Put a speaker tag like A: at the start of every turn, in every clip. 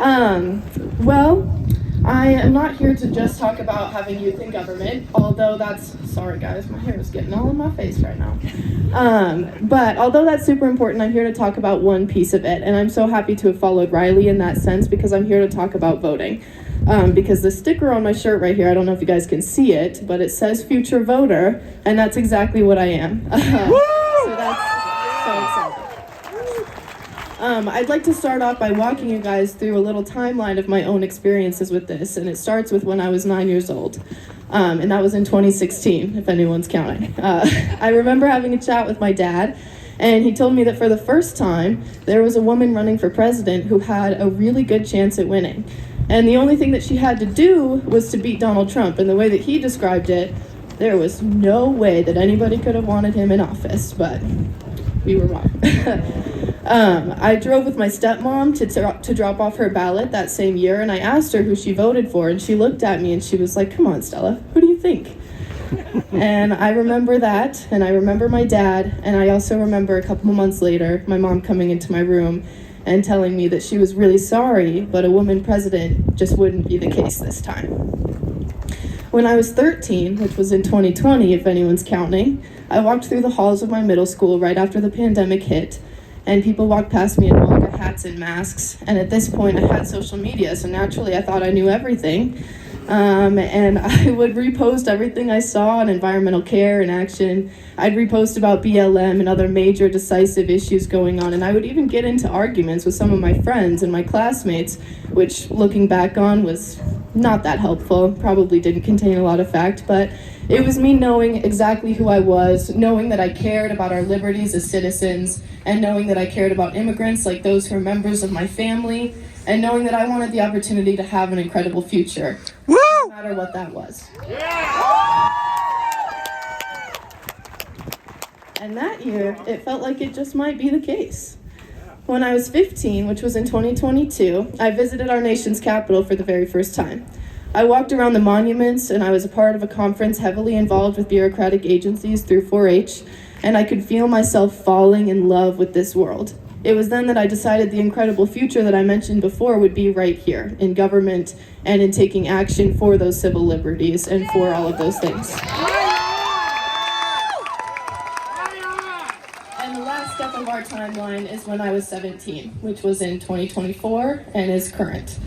A: Well, I am not here to just talk about having youth in government, although sorry guys, my hair is getting all in my face right now. But although that's super important, I'm here to talk about one piece of it, and I'm so happy to have followed Riley in that sense because I'm here to talk about voting. Because the sticker on my shirt right here, I don't know if you guys can see it, but it says future voter, and that's exactly what I am. So that's so exciting. I'd like to start off by walking you guys through a little timeline of my own experiences with this, and it starts with when I was 9 years old, and that was in 2016, if anyone's counting. I remember having a chat with my dad, and he told me that for the first time, there was a woman running for president who had a really good chance at winning. And the only thing that she had to do was to beat Donald Trump, and the way that he described it, there was no way that anybody could have wanted him in office, but we were wrong. I drove with my stepmom to drop off her ballot that same year, and I asked her who she voted for, and she looked at me and she was like, "Come on, Stella, who do you think?" And I remember that, and I remember my dad, and I also remember a couple months later, my mom coming into my room and telling me that she was really sorry, but a woman president just wouldn't be the case this time. When I was 13, which was in 2020, if anyone's counting, I walked through the halls of my middle school right after the pandemic hit, and people walked past me in MAGA hats and masks, and at this point I had social media, so naturally I thought I knew everything, and I would repost everything I saw on environmental care and action. I'd repost about BLM and other major decisive issues going on, and I would even get into arguments with some of my friends and my classmates, which looking back on was not that helpful, probably didn't contain a lot of fact, but it was me knowing exactly who I was, knowing that I cared about our liberties as citizens, and knowing that I cared about immigrants like those who are members of my family, and knowing that I wanted the opportunity to have an incredible future, no matter what that was. And that year, it felt like it just might be the case. When I was 15, which was in 2022, I visited our nation's capital for the very first time. I walked around the monuments, and I was a part of a conference heavily involved with bureaucratic agencies through 4-H, and I could feel myself falling in love with this world. It was then that I decided the incredible future that I mentioned before would be right here, in government and in taking action for those civil liberties and for all of those things. And the last step of our timeline is when I was 17, which was in 2024 and is current.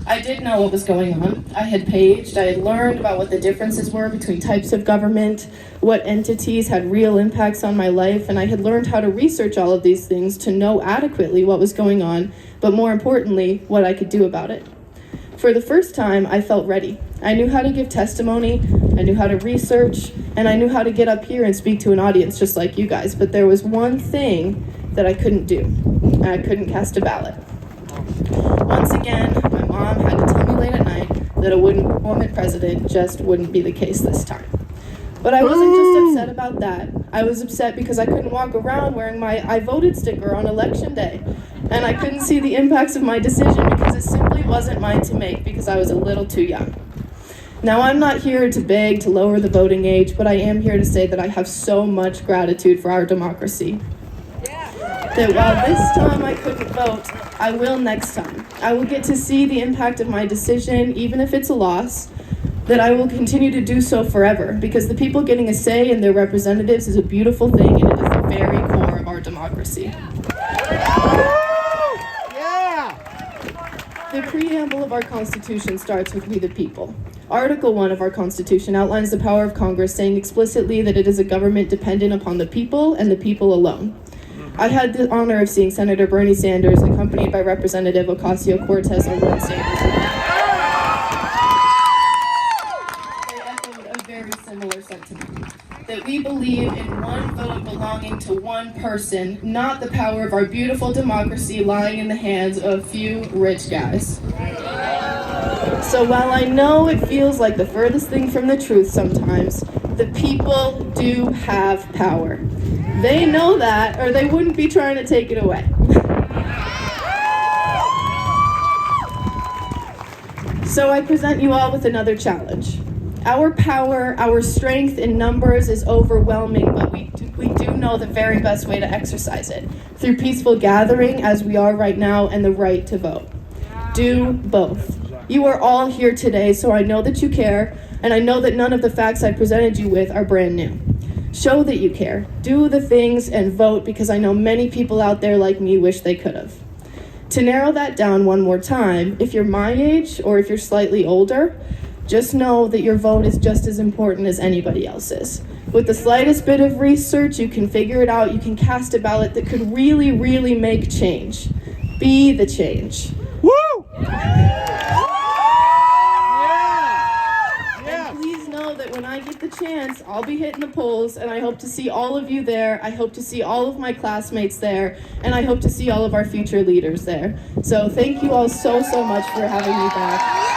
A: I did know what was going on. I had paged, I had learned about what the differences were between types of government, what entities had real impacts on my life, and I had learned how to research all of these things to know adequately what was going on, but more importantly, what I could do about it. For the first time, I felt ready. I knew how to give testimony, I knew how to research, and I knew how to get up here and speak to an audience just like you guys, but there was one thing that I couldn't do. I couldn't cast a ballot. Once again, my mom had to tell me late at night that a woman president just wouldn't be the case this time. But I wasn't just upset about that. I was upset because I couldn't walk around wearing my I voted sticker on election day. And I couldn't see the impacts of my decision because it simply wasn't mine to make because I was a little too young. Now, I'm not here to beg to lower the voting age, but I am here to say that I have so much gratitude for our democracy. That while this time I couldn't vote, I will next time. I will get to see the impact of my decision, even if it's a loss, that I will continue to do so forever, because the people getting a say in their representatives is a beautiful thing, and it is the very core of our democracy. The preamble of our Constitution starts with "We the people." Article 1 of our Constitution outlines the power of Congress, saying explicitly that it is a government dependent upon the people and the people alone. I had the honor of seeing Senator Bernie Sanders accompanied by Representative Ocasio-Cortez on Wednesday. They echoed a very similar sentiment, that we believe in one vote belonging to one person, not the power of our beautiful democracy lying in the hands of a few rich guys. So while I know it feels like the furthest thing from the truth sometimes, the people do have power. They know that, or they wouldn't be trying to take it away. So I present you all with another challenge. Our power, our strength in numbers is overwhelming, but we do know the very best way to exercise it, through peaceful gathering, as we are right now, and the right to vote. Do both. You are all here today, so I know that you care, and I know that none of the facts I presented you with are brand new. Show that you care. Do the things and vote, because I know many people out there like me wish they could have. To narrow that down one more time, if you're my age or if you're slightly older, just know that your vote is just as important as anybody else's. With the slightest bit of research, you can figure it out. You can cast a ballot that could really, really make change. Be the change.
B: Woo!
A: And please know that when I get the chance, I'll be hitting the polls, and I hope to see all of you there. I hope to see all of my classmates there, and I hope to see all of our future leaders there. So thank you all so much for having me back.